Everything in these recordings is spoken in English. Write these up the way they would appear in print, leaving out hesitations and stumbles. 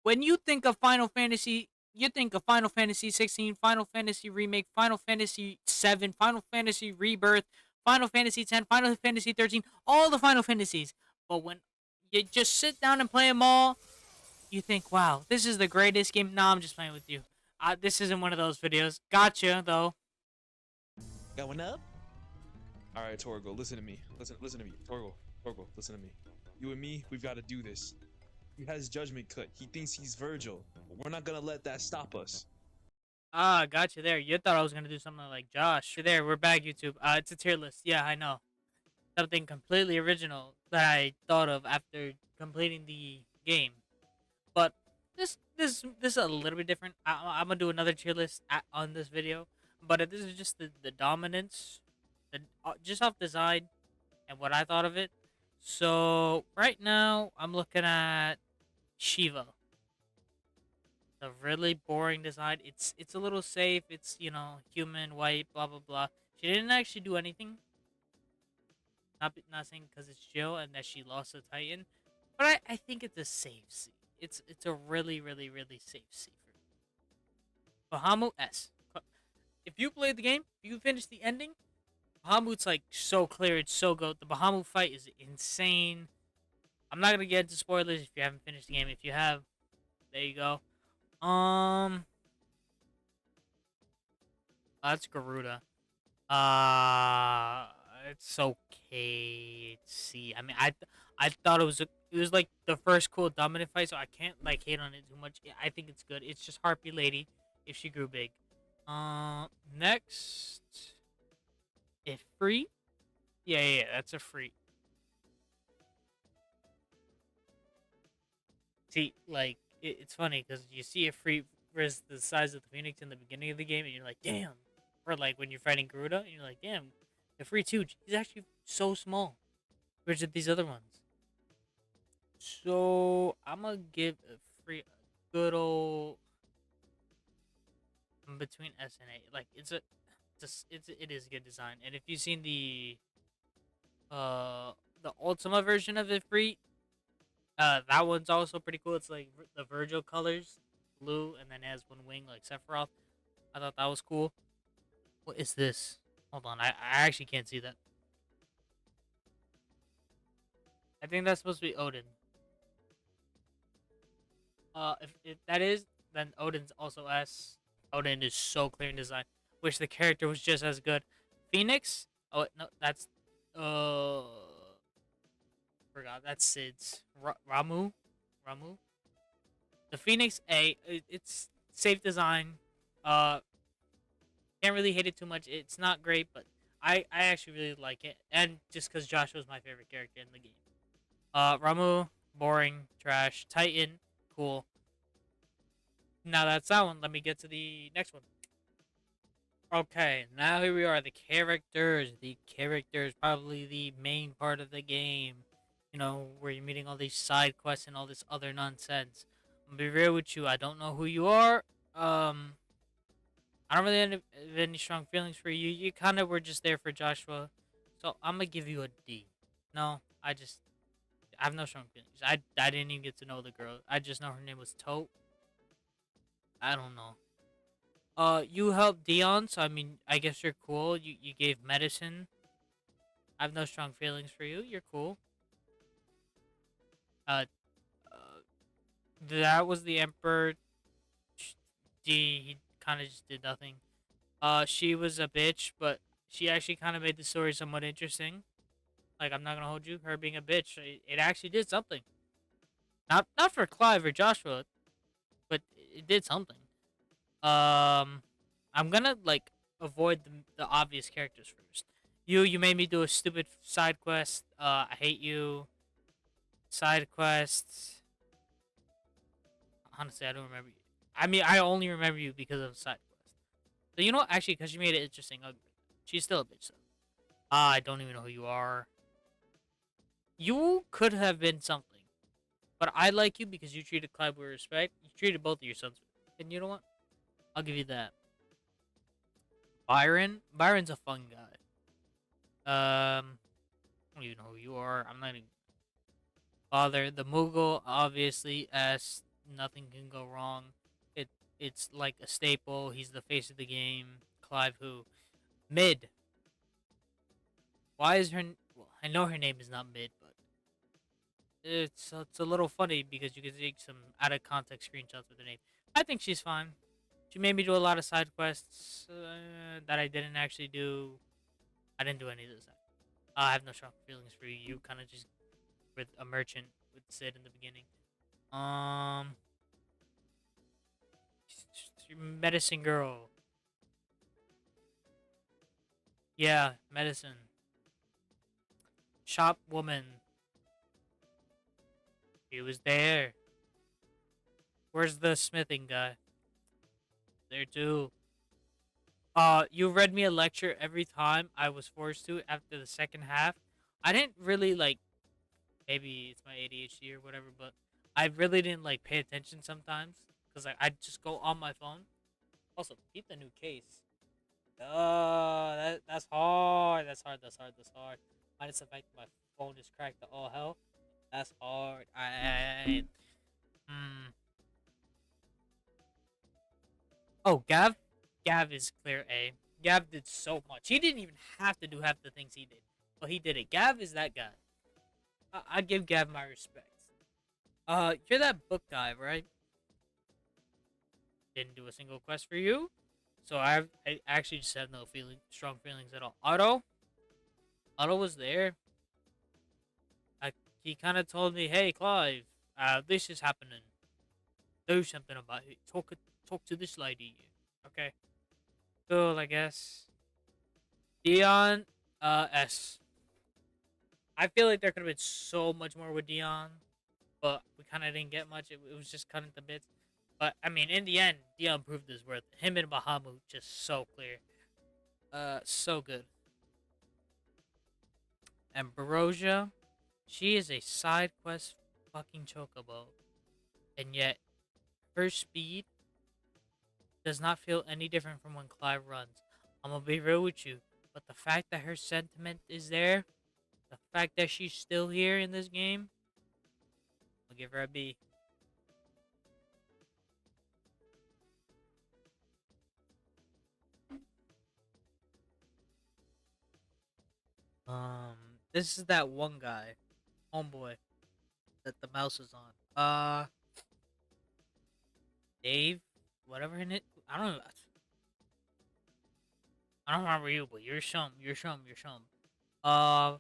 When you think of Final Fantasy, you think of Final Fantasy 16, Final Fantasy Remake, Final Fantasy 7, Final Fantasy Rebirth, Final Fantasy 10, Final Fantasy 13, all the Final Fantasies. But when you just sit down and play them all, you think, wow, this is the greatest game. Nah, I'm just playing with you. This isn't one of those videos. Gotcha, though. Going up? All right, Torgo, listen to me. Listen to me. Torgo, listen to me. You and me, we've got to do this. He has judgment cut. He thinks he's Virgil. But we're not gonna let that stop us. Ah, gotcha there. You thought I was going to do something like Josh. There, we're back, YouTube. It's a tier list. Yeah, I know. Something completely original that I thought of after completing the game. But this is a little bit different. I'm gonna do another tier list on this video, but this is just the dominance, just off design and what I thought of it. So right now I'm looking at Shiva. A really boring design. It's a little safe. It's human, white, blah blah blah. She didn't actually do anything. Not saying because it's Jill and that she lost a Titan, but I think it's a safe C. It's a really safe C for me. Bahamut S. If you played the game, if you finished the ending, Bahamut's like so clear, it's so good. The Bahamut fight is insane. I'm not gonna get into spoilers if you haven't finished the game. If you have, there you go. That's Garuda. Uh, it's okay. It's C. I mean, I thought it was like the first cool dominant fight, so I can't like hate on it too much. I think it's good. It's just Harpy Lady if she grew big. Next, if free, yeah, that's a free. See, like it's funny because you see a free versus the size of the Phoenix in the beginning of the game, and you're like, damn. Or like when you're fighting Garuda, and you're like, damn, the free too. He's actually so small compared to these other ones. So I'm gonna give a free a good old between S and A. Like it is good design. And if you've seen uh the Ultima version of it free, that one's also pretty cool. It's like the Virgil colors, blue, and then it has one wing like Sephiroth. I thought that was cool. What is this? Hold on, I actually can't see that. I think that's supposed to be Odin. If that is, then Odin's also S. Odin is so clear in design. Wish the character was just as good. Phoenix? Oh no, that's uh forgot. That's Sid's. Ramu. The Phoenix A. It's safe design. Uh, can't really hate it too much. It's not great, but I actually really like it, and just because Joshua's my favorite character in the game. Ramu, boring, trash. Titan, cool. Now that's that one. Let me get to the next one. Okay, now here we are. The characters. The characters, probably the main part of the game. Where you're meeting all these side quests and all this other nonsense. I'm gonna be real with you. I don't know who you are. Um, I don't really have any strong feelings for you. You kind of were just there for Joshua, so I'm gonna give you a D. No, I have no strong feelings. I didn't even get to know the girl. I just know her name was Tote. I don't know. You helped Dion, so I mean, I guess you're cool. You gave medicine. I have no strong feelings for you. You're cool. Uh, that was the Emperor. He kind of just did nothing. She was a bitch, but she actually kind of made the story somewhat interesting. Like, I'm not gonna hold you. Her being a bitch, it actually did something. Not for Clive or Joshua, but it did something. Um, I'm gonna like avoid the obvious characters first. You made me do a stupid side quest. I hate you. Side quests. Honestly, I don't remember you. I mean, I only remember you because of side quest. So actually, because you made it interesting, she's still a bitch though. I don't even know who you are. You could have been something, but I like you because you treated Clive with respect. You treated both of your sons, and you know what? I'll give you that. Byron's a fun guy. I don't even know who you are. I'm not even bother. The Moogle, obviously, S. nothing can go wrong. It it's like a staple. He's the face of the game. Clive who mid. Why is her? Well, I know her name is not mid, but it's a little funny because you can take some out of context screenshots with her name. I think she's fine. She made me do a lot of side quests that I didn't actually do. I didn't do any of this. I have no strong feelings for you. You kind of just with a merchant with Sid in the beginning. Um, medicine girl. Yeah, medicine. Shop woman. He was there. Where's the smithing guy? There too. You read me a lecture every time I was forced to after the second half. I didn't really like. Maybe it's my ADHD or whatever, but I really didn't like pay attention sometimes because I'd just go on my phone. Also, keep the new case. That's hard. That's hard. That's hard. That's hard. Minus the fact that my phone is cracked to all hell. That's hard. Hmm. Oh, Gav. Gav is clear A. Gav did so much. He didn't even have to do half the things he did, but he did it. Gav is that guy. I give Gav my respects. You're that book guy, right? Didn't do a single quest for you, so I actually just have no strong feelings at all. Otto was there. He kind of told me, "Hey, Clive, this is happening. Do something about it. Talk to this lady." Okay, cool. I guess. Dion, S. I feel like there could have been so much more with Dion, but we kind of didn't get much. It was just cut into bits. But I mean, in the end, Dion proved his worth. Him and Bahamut just so clear. So good. And Baroja, she is a side quest fucking chocobo, and yet her speed does not feel any different from when Clive runs. I'm gonna be real with you, but the fact that her sentiment is there, the fact that she's still here in this game, I'll give her a B. This is that one guy, homeboy, that the mouse is on. Dave, whatever in it. I don't know. I don't remember you, but you're some. You're some. You're some. Uh,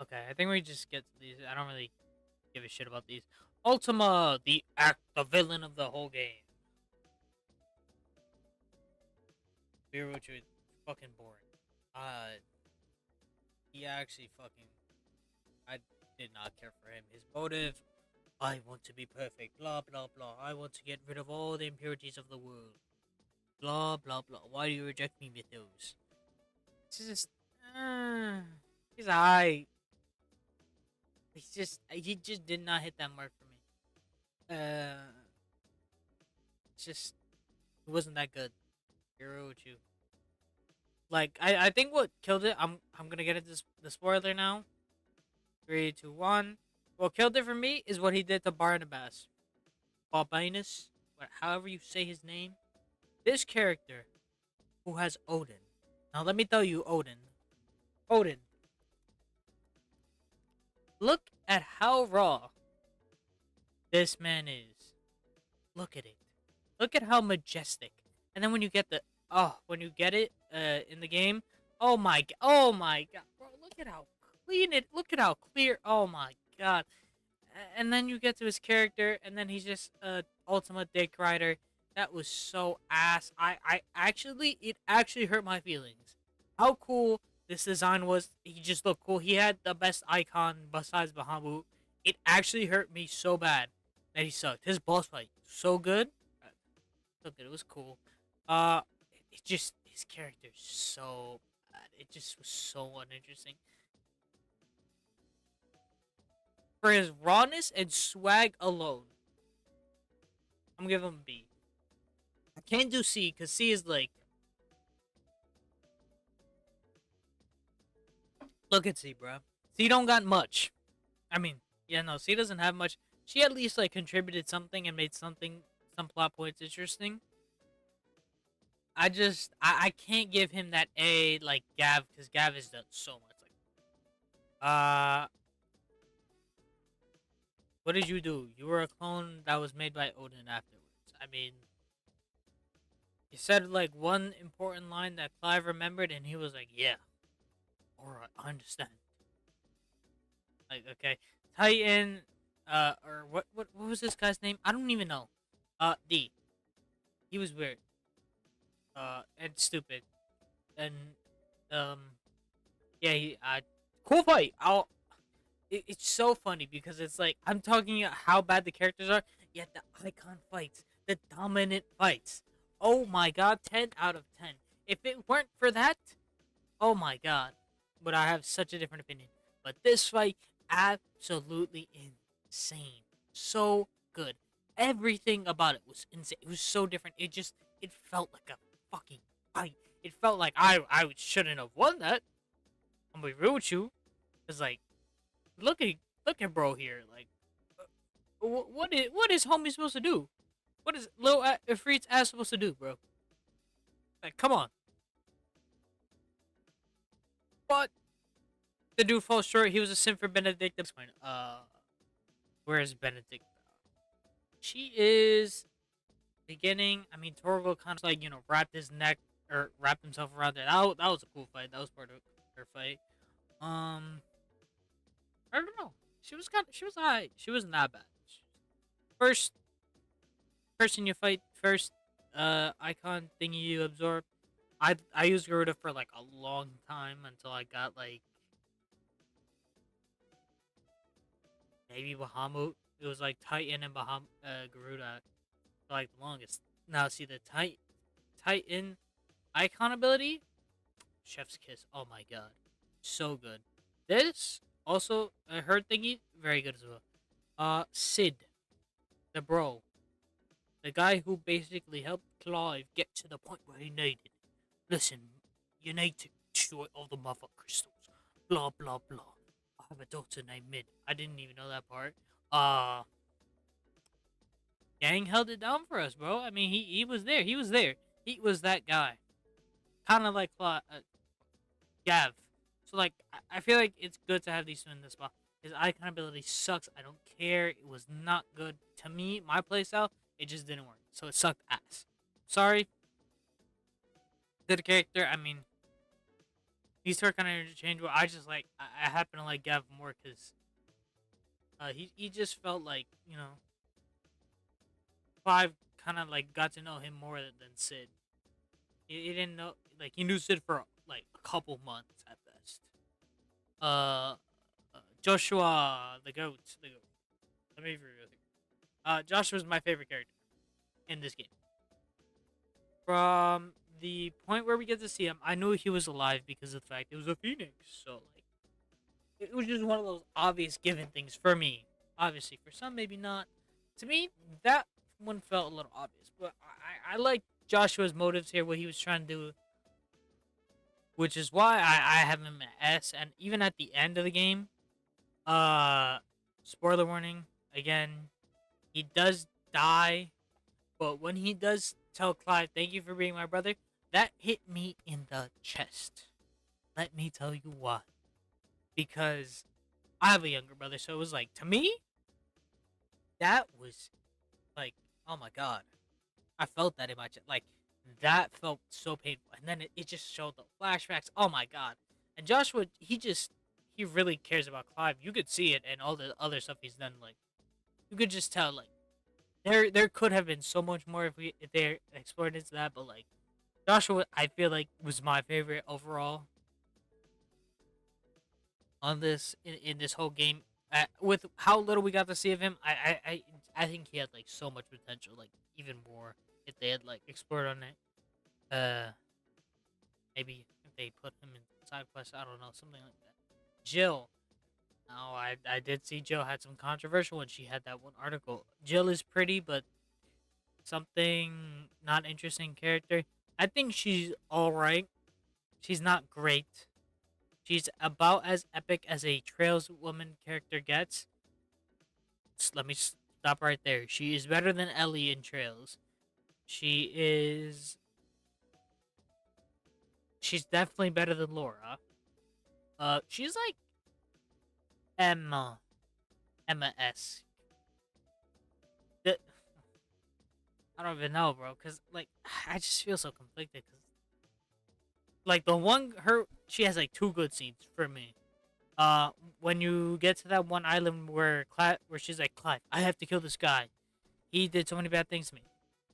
okay. I think we just get to these. I don't really give a shit about these. Ultima, the villain of the whole game. Biruchu is fucking boring. He actually fucking. I did not care for him. His motive. I want to be perfect. Blah blah blah. I want to get rid of all the impurities of the world. Blah blah blah. Why do you reject me, Mythos? It's just. He's alright. He just did not hit that mark for me. It's just it wasn't that good. Hero with you. Like I think what killed it. I'm gonna get into the spoiler now. 3, 2, 1. What killed it for me is what he did to Barnabas. Balbanus, however you say his name. This character who has Odin. Now let me tell you, Odin. Odin. Look at how raw this man is. Look at it. Look at how majestic. And then when you get when you get it in the game, oh my god, bro, look at how clean it. Look at how clear. Oh my god. And then you get to his character, and then he's just ultimate dick rider. That was so ass. It actually hurt my feelings. How cool this design was. He just looked cool. He had the best icon besides Bahamut. It actually hurt me so bad that he sucked. His boss fight so good. So good. It was cool. It just his character's so bad. It just was so uninteresting. For his rawness and swag alone, I'm gonna give him a B. I can't do C because C is like. Look at C, bro. C don't got much. I mean, Yeah, no, C doesn't have much. She at least like contributed something and made some plot points interesting. I can't give him that A like Gav because Gav has done so much. Uh, what did you do? You were a clone that was made by Odin afterwards. I mean, he said like one important line that Clive remembered, and he was like, "Yeah, all right, I understand." Like, okay, Titan, or what was this guy's name? I don't even know. D. He was weird. And stupid, and um, yeah, cool fight. It's so funny because it's like I'm talking about how bad the characters are, yet the icon fights, the dominant fights. Oh my god, 10 out of 10. If it weren't for that, oh my god, would I have such a different opinion? But this fight, absolutely insane. So good. Everything about it was insane. It was so different. It felt like a fucking fight. It felt like I shouldn't have won that. I'm gonna be real with you. Cause like look at look at bro here. Like what is homie supposed to do? What is Lil Ifrit's ass supposed to do, bro? Like come on. But the dude falls short. He was a sin for Benedict. That's fine. Where is Benedict? She is beginning. I mean, Torgal kind of like wrapped his neck or wrapped himself around there. That was a cool fight. That was part of her fight. Um, I don't know. She was alright. She wasn't that bad. First person you fight, first icon thingy you absorb. I used Garuda for like a long time until I got like maybe Bahamut. It was like Titan and Garuda for like the longest. Now see the Titan icon ability, Chef's Kiss. Oh my god, so good. This also her thingy very good as well. Sid, the bro, the guy who basically helped Clive get to the point where he needed. Listen, you need to destroy all the mother crystals. Blah blah blah. I have a daughter named Mid. I didn't even know that part. Gang held it down for us, bro. I mean, he was there. He was there. He was that guy. Kind of like Gav. So like, I feel like it's good to have these two in this spot. His icon ability sucks. I don't care. It was not good to me. My playstyle, it just didn't work. So it sucked ass. Sorry. Good character. I mean, these two are kind of interchangeable. I just like I happen to like Gav more because he just felt like Clive kind of like got to know him more than Sid. He didn't know like he knew Sid for like a couple months at best. Uh, Joshua the goat. Let me review it. Joshua's my favorite character in this game. From the point where we get to see him, I knew he was alive because of the fact it was a phoenix. So like, it was just one of those obvious given things for me. Obviously, for some maybe not. To me, that one felt a little obvious, but I like Joshua's motives here, what he was trying to do, which is why I have him at S. And even at the end of the game, spoiler warning again, he does die, but when he does tell Clive, "Thank you for being my brother," that hit me in the chest. Let me tell you why. Because I have a younger brother, so it was like to me, that was like, oh my god, I felt that in my chest. Like that felt so painful, and then it just showed the flashbacks. Oh my god! And Joshua, he really cares about Clive. You could see it, and all the other stuff he's done. Like you could just tell, like there could have been so much more if they explored into that. But like Joshua, I feel like was my favorite overall on this in this whole game. With how little we got to see of him, I think he had like so much potential, like even more if they had like explored on it. Maybe if they put him in side quest, I don't know, something like that. Jill. Oh, I did see Jill had some controversial when she had that one article. Jill is pretty, but something not interesting character. I think she's all right. She's not great. She's about as epic as a Trails woman character gets. let me stop right there. She is better than Ellie in Trails. She is. She's definitely better than Laura. She's like Emma, Emma esque. I don't even know, bro. Cause like I just feel so conflicted. Cause like the one she has like two good scenes for me. Uh, when you get to that one island where she's like, Clive, I have to kill this guy. He did so many bad things to me.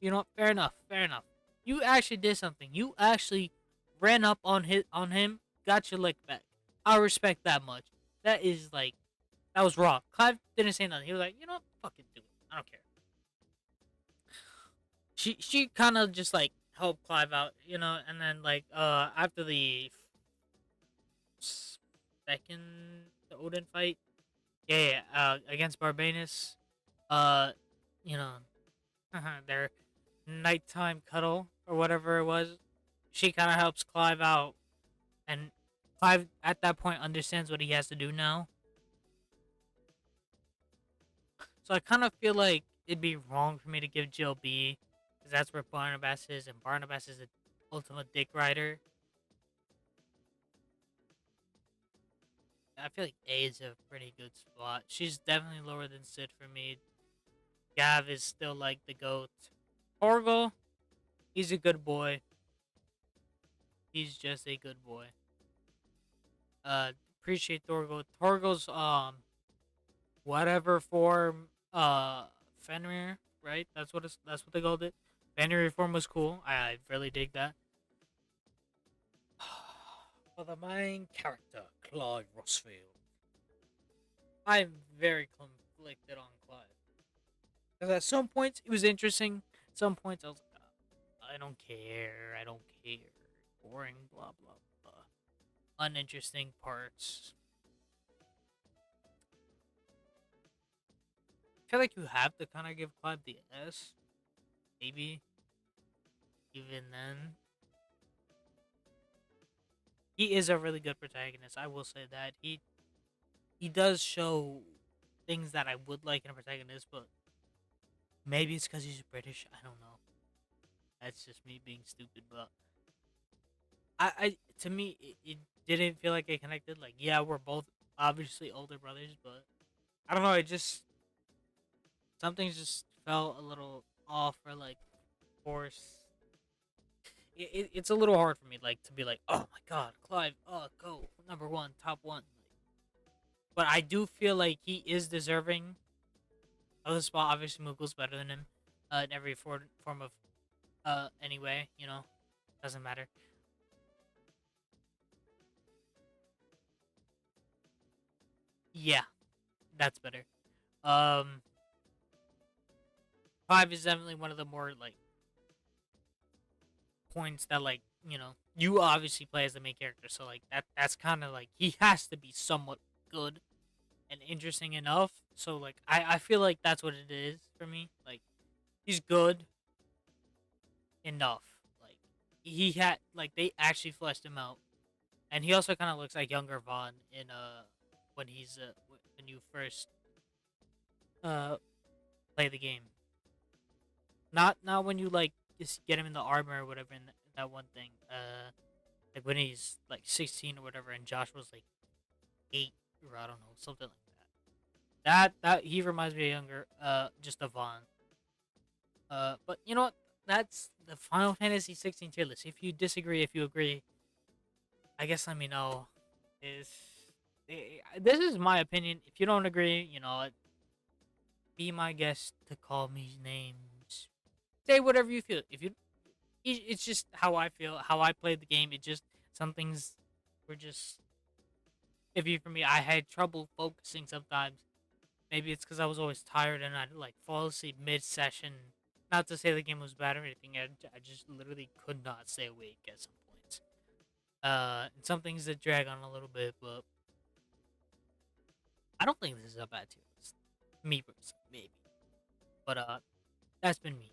You know what? Fair enough. Fair enough. You actually did something. You actually ran up on him, got your lick back. I respect that much. That is like that was raw. Clive didn't say nothing. He was like, you know what? Fucking do it. I don't care. She kind of just like helped Clive out, you know, and then like after the second Odin fight, against Barbanus, uh, you know, their nighttime cuddle or whatever it was, she kind of helps Clive out, and Clive at that point understands what he has to do now. So I kind of feel like it'd be wrong for me to give Jill B, because that's where Barnabas is, and Barnabas is the ultimate dick rider. I feel like A is a pretty good spot. She's definitely lower than Sid for me. Gav is still like the goat. Torgal, he's a good boy. He's just a good boy. Appreciate Torgal. Torgal's whatever form Fenrir, right? That's what they called it. Fenrir form was cool. I really dig that. For the main character, Clive Rossfield. I'm very conflicted on Clive. Because at some points it was interesting. Some points I was like, I don't care. I don't care. Boring. Blah blah blah. Uninteresting parts. I feel like you have to kind of give Clive the S. Maybe. Even then. He is a really good protagonist. I will say that. He does show things that I would like in a protagonist, but maybe it's because he's British. I don't know. That's just me being stupid, but I to me it didn't feel like it connected. Like, yeah, we're both obviously older brothers, but I don't know. It just something just felt a little off or like forced. It's a little hard for me, like to be like, oh my god, Clive, go number one, top one. But I do feel like he is deserving of the spot. Obviously, Mughal's better than him in every form of anyway. You know, doesn't matter. Yeah, that's better. Um, Five is definitely one of the more like points that like you obviously play as the main character, so like that's kind of like he has to be somewhat good and interesting enough. So like I feel like that's what it is for me. Like he's good enough. Like he had like they actually fleshed him out, and he also kind of looks like younger Vaughn in when he's when you first uh play the game. Not when you like just get him in the armor or whatever in that one thing. Like when he's like 16 or whatever, and Josh was like 8 or I don't know something like that. That he reminds me of younger, just a Vaughn. But you know what? That's the Final Fantasy 16 tier list. If you disagree, if you agree, I guess let me know. Is this is my opinion. If you don't agree, be my guest to call me names. Say whatever you feel. If you, it's just how I feel, how I played the game. It just some things were just iffy for me. I had trouble focusing sometimes. Maybe it's because I was always tired and I'd like fall asleep mid session. Not to say the game was bad or anything. I just literally could not stay awake at some points. And some things that drag on a little bit, but I don't think this is a bad tier list. Me personally, maybe. But that's been me.